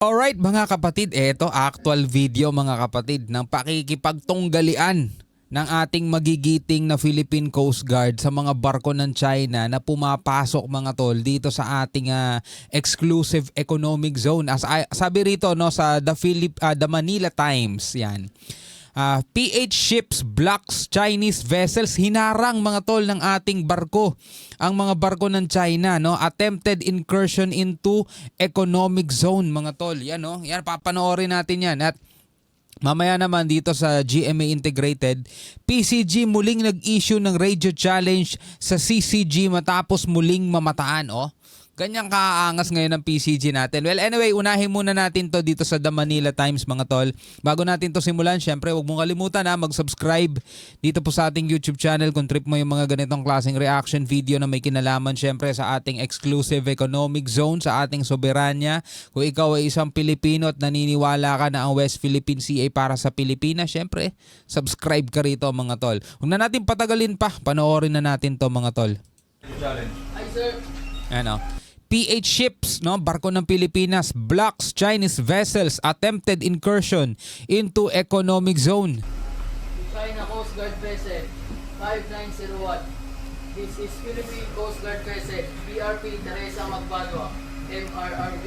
Alright mga kapatid, eto actual video mga kapatid ng pakikipagtunggalian ng ating magigiting na Philippine Coast Guard sa mga barko ng China na pumapasok mga tol dito sa ating exclusive economic zone. As sabi rito no sa The Manila Times, yan. PH ships blocks Chinese vessels, hinarang mga tol ng ating barko ang mga barko ng China, no, attempted incursion into economic zone mga tol. Yan no, yan papanoorin natin yan. At mamaya naman dito sa GMA Integrated, PCG muling nag-issue ng radio challenge sa CCG matapos muling mamataan. Ganyang kaangas ngayon ng PCG natin. Well, anyway, unahin muna natin to dito sa The Manila Times mga tol. Bago natin to simulan, syempre huwag mong kalimutan mag-subscribe dito po sa ating YouTube channel kung trip mo yung mga ganitong klaseng reaction video na may kinalaman syempre sa ating exclusive economic zone, sa ating soberanya. Kung ikaw ay isang Pilipino at naniniwala ka na ang West Philippine Sea ay para sa Pilipinas, syempre subscribe ka rito mga tol. Huwag na natin patagalin pa, panoorin na natin to mga tol. Hi sir. Ano? PH ships, no, barko ng Pilipinas, blocks Chinese vessels attempted incursion into economic zone. China Coast Guard vessel 5901. This is Philippine Coast Guard vessel BRP Teresa Magbanwa MRRV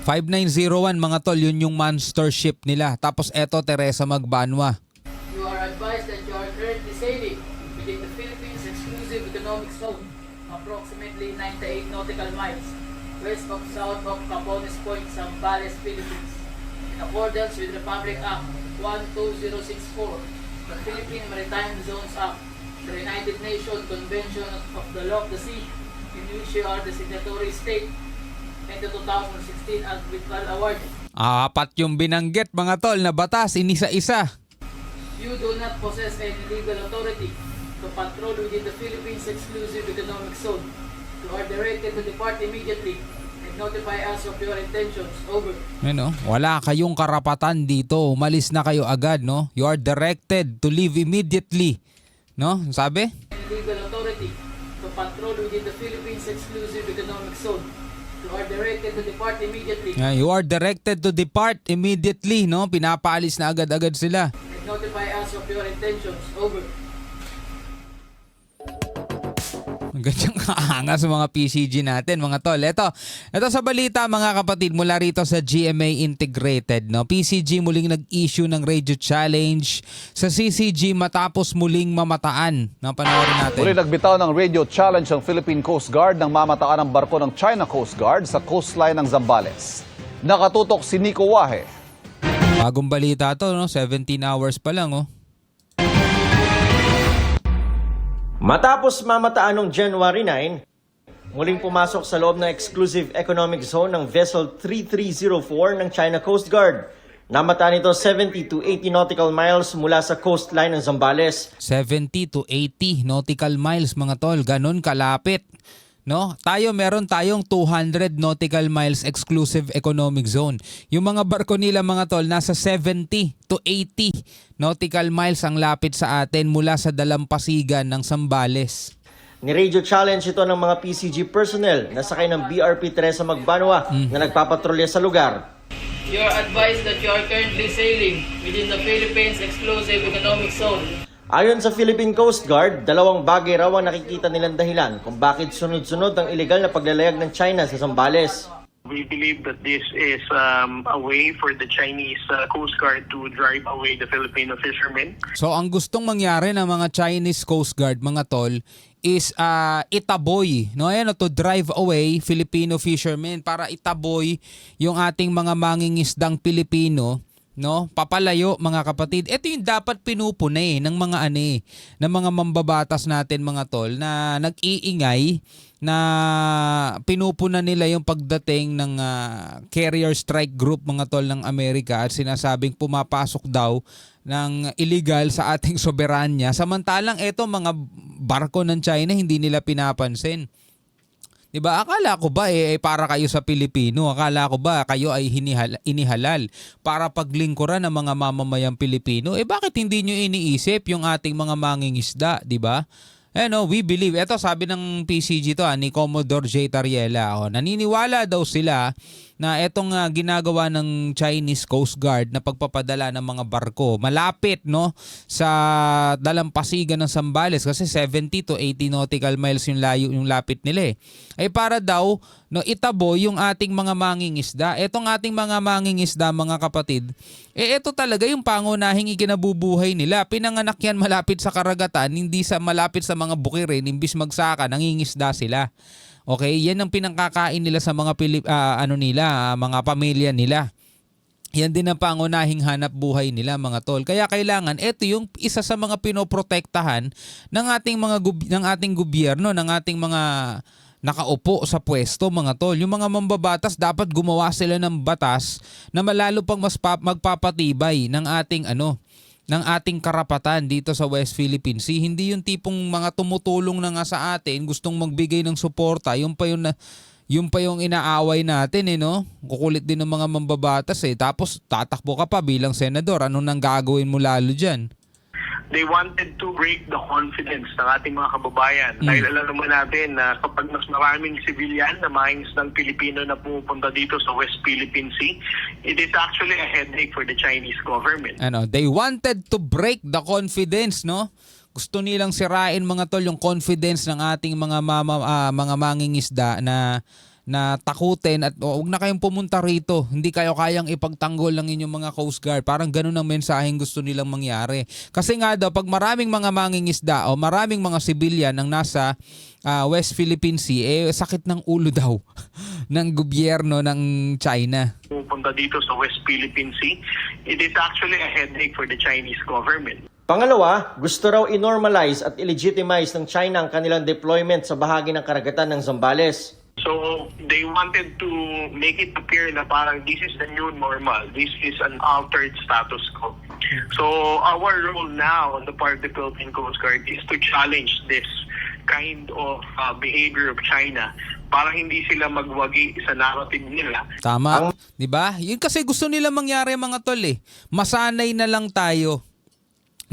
9701. 5901 mga tol, yun yung monster ship nila. Tapos eto Teresa Magbanwa. You are advised that you are currently sailing within the Philippines exclusive economic zone, approximately 98 nautical miles west of south of Capones Point, Zambales, Philippines. In accordance with Republic Act 12064, the Philippine Maritime Zones Act, the United Nations Convention of the Law of the Sea, in which you are the signatory state, and the 2016 Arbitral Award. Apat yung binanggit mga tol na batas, inisa-isa. You do not possess any legal authority to patrol within the Philippines exclusive economic zone. You are directed to depart immediately and notify us of your intentions. Over. Ano? Wala kayong karapatan dito. Umalis na kayo agad, no? You are directed to leave immediately. No? Sabi? Any legal authority to patrol within the Philippines exclusive economic zone. You are directed to depart immediately You are directed to depart immediately, no? Pinapaalis na agad-agad sila. and notify us of your intentions. Over. Ganyang kaangas sa mga PCG natin mga tol. Ito sa balita mga kapatid mula rito sa GMA Integrated. No? PCG muling nag-issue ng radio challenge sa CCG matapos muling mamataan. No, panoorin natin. Muli nagbitaw ng radio challenge ang Philippine Coast Guard nang mamataan ang barko ng China Coast Guard sa coastline ng Zambales. Nakatutok si Nico Wahe. Bagong balita to, no? 17 hours pa lang. Matapos mamataan noong January 9, muling pumasok sa loob ng exclusive economic zone ng vessel 3304 ng China Coast Guard. Namataan ito 70 to 80 nautical miles mula sa coastline ng Zambales. 70 to 80 nautical miles mga tol. Ganon kalapit. No? Meron tayong 200 nautical miles exclusive economic zone. Yung mga barko nila mga tol nasa 70 to 80 nautical miles ang lapit sa atin mula sa dalampasigan ng Zambales. Ni-radio challenge ito ng mga PCG personnel na sakay ng BRP Teresa Magbanwa na nagpapatrolya sa lugar. You are advised that you are currently sailing within the Philippines exclusive economic zone. Ayon sa Philippine Coast Guard, dalawang bagay raw ang nakikita nilang dahilan kung bakit sunod-sunod ang ilegal na paglalayag ng China sa Zambales. We believe that this is a way for the Chinese Coast Guard to drive away the Filipino fishermen. So ang gustong mangyari ng mga Chinese Coast Guard mga tol is itaboy, no? Ayan, to drive away Filipino fishermen para itaboy yung ating mga mangingisdang Pilipino, no? Papalayo mga kapatid. Ito yung dapat pinupunay ng mga ng mga mambabatas natin mga tol na nag-iingay na pinupuna nila yung pagdating ng carrier strike group mga tol ng Amerika at sinasabing pumapasok daw ng illegal sa ating soberanya. Samantalang ito mga barko ng China hindi nila pinapansin. Diba? Akala ko ba para kayo sa Pilipino? Akala ko ba kayo ay inihalal para paglingkuran ng mga mamamayang Pilipino? Bakit hindi nyo iniisip yung ating mga mangingisda, diba? We believe. Ito sabi ng PCG to ni Commodore J. Tariela. Naniniwala daw sila na etong ginagawa ng Chinese Coast Guard na pagpapadala ng mga barko malapit no sa dalampasigan ng Zambales kasi 70 to 80 nautical miles yung layo yung lapit nila ay para daw no itabo yung ating mga mangingisda. Etong ating mga mangingisda mga kapatid, ito talaga yung pangunahing ikinabubuhay nila. Pinanganak yan malapit sa karagatan, hindi sa malapit sa mga bukirin, imbis magsaka nangingisda sila. Okay, yan ang pinangkakain nila sa mga mga pamilya nila. Yan din ang pangunahing hanap buhay nila mga tol. Kaya kailangan ito yung isa sa mga pinoprotektahan ng ating gobyerno, ng ating mga nakaupo sa pwesto mga tol. Yung mga mambabatas dapat gumawa sila ng batas na malalo pang mas magpapatibay ng ating karapatan dito sa West Philippine Sea. Hindi yung tipong mga tumutulong na nga sa atin, gustong magbigay ng suporta, yung pa yung inaaway natin no? Kukulit din ng mga mambabatas Tapos tatakbo ka pa bilang senador. Anong nang gagawin mo lalo dyan? They wanted to break the confidence ng ating mga kababayan. Dahil alam naman natin na kapag mas maraming civilian na mangingisdang Pilipino na pumupunta dito sa West Philippine Sea, it is actually a headache for the Chinese government. They wanted to break the confidence, no? Gusto nilang sirain mga tol yung confidence ng ating mga mangingisda na takutin at huwag na kayong pumunta rito. Hindi kayo kayang ipagtanggol ng inyong mga Coast Guard. Parang ganun ang mensaheng gusto nilang mangyari. Kasi nga daw, pag maraming mga mangingisda o maraming mga civilian ang nasa West Philippine Sea, sakit ng ulo daw ng gobyerno ng China. Pupunta dito sa West Philippine Sea, it is actually a headache for the Chinese government. Pangalawa, gusto raw i-normalize at i-legitimize ng China ang kanilang deployment sa bahagi ng karagatan ng Zambales. So they wanted to make it appear na parang this is the new normal. This is an altered status quo. So our role now on the part of the Philippine Coast Guard is to challenge this kind of behavior of China para hindi sila magwagi sa narrative nila. Tama, 'di ba? Yun kasi gusto nila mangyari mga tol Masanay na lang tayo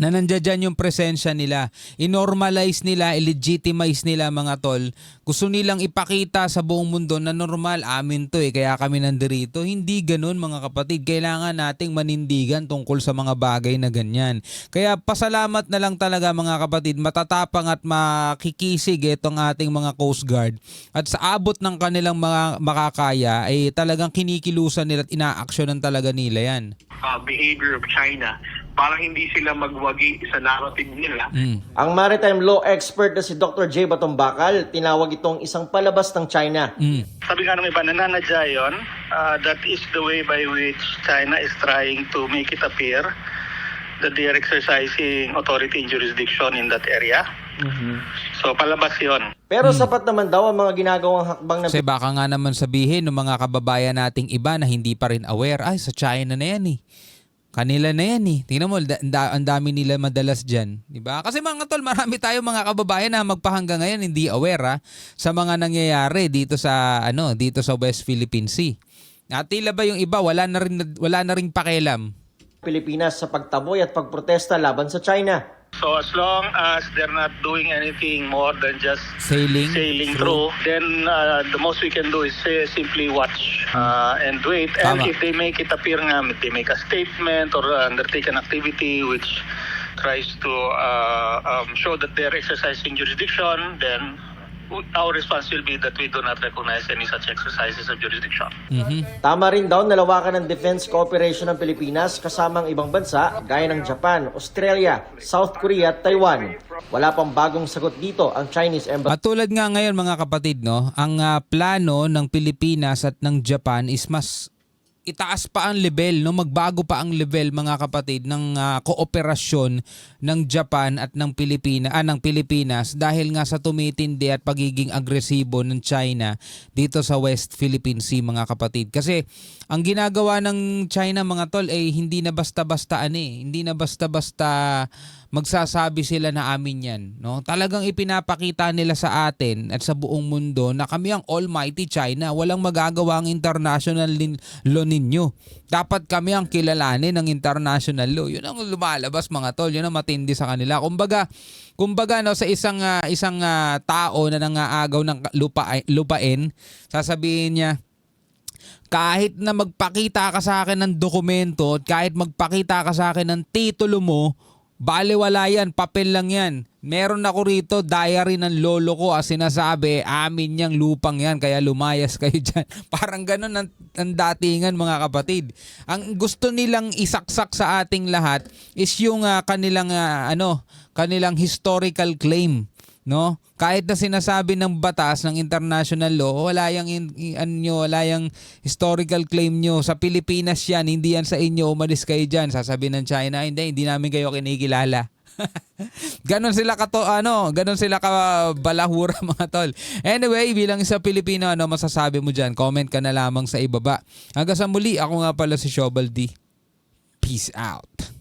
na nandiyan yung presensya nila. I-normalize nila, i-legitimize nila mga tol. Gusto nilang ipakita sa buong mundo na normal, amin to kaya kami nandirito. Hindi ganun mga kapatid. Kailangan nating manindigan tungkol sa mga bagay na ganyan. Kaya pasalamat na lang talaga mga kapatid, matatapang at makikisig itong ating mga Coast Guard. At sa abot ng kanilang mga makakaya ay talagang kinikilusan nila at inaaksyonan talaga nila yan. Behavior of China para hindi sila magwagi sa narrative nila. Ang maritime law expert na si Dr. J. Batombakal, tinawag itong isang palabas ng China. Sabi nga ng iba, nananadya yun. That is the way by which China is trying to make it appear that they are exercising authority and jurisdiction in that area. So palabas yun. Pero sapat naman daw ang mga ginagawang hakbang ng Kasi baka nga naman sabihin ng mga kababayan nating iba na hindi pa rin aware, ay sa China na yan Kanila na yan Tingnan mo, ang dami nila madalas dyan. Diba? Kasi mga tol, marami tayo mga kababayan na magpahanggang ngayon hindi aware sa mga nangyayari dito sa West Philippine Sea. At tila ba yung iba wala na rin pakialam. Pilipinas sa pagtaboy at pagprotesta laban sa China. So as long as they're not doing anything more than just Sailing through, then the most we can do is simply watch and wait. Tama. And if they make it appear nga, if they make a statement or undertake an activity which tries to show that they're exercising jurisdiction, then our response will be that we do not recognize any such exercises of jurisdiction. Tama rin daw nalawakan ng defense cooperation ng Pilipinas kasama ang ibang bansa gaya ng Japan, Australia, South Korea at Taiwan. Wala pang bagong sagot dito ang Chinese Embassy. At tulad nga ngayon mga kapatid, ang plano ng Pilipinas at ng Japan is mas itaas pa ang level, magbago pa ang level mga kapatid ng kooperasyon ng Japan at ng Pilipinas dahil nga sa tumitindi at pagiging agresibo ng China dito sa West Philippine Sea mga kapatid. Kasi ang ginagawa ng China mga tol hindi na basta-basta hindi na basta-basta magsasabi sila na amin yan. Talagang ipinapakita nila sa atin at sa buong mundo na kami ang almighty China. Walang magagawa ang international law ninyo. Dapat kami ang kilalanin ng international law. Yun ang lumalabas mga tol. Yun ang matindi sa kanila. Kumbaga sa isang tao na nangaagaw ng lupain, sasabihin niya, kahit na magpakita ka sa akin ng dokumento, kahit magpakita ka sa akin ng titulo mo, baliwala yan, papel lang yan. Meron ako rito, diary ng lolo ko, sinasabi, amin niyang lupang yan, kaya lumayas kayo dyan. Parang ganun ang datingan, mga kapatid. Ang gusto nilang isaksak sa ating lahat is yung kanilang historical claim. No? Kahit na sinasabi ng batas ng international law, wala yang historical claim nyo. Sa Pilipinas yan, hindi yan sa inyo, umalis kayo dyan. Sasabihin ng China, hindi namin kayo kinikilala. Ganon sila ganon sila kabalahura, mga tol. Anyway, bilang isa Pilipino, masasabi mo dyan? Comment ka na lamang sa ibaba. Hanggang sa muli, ako nga pala si Shobal D. Peace out.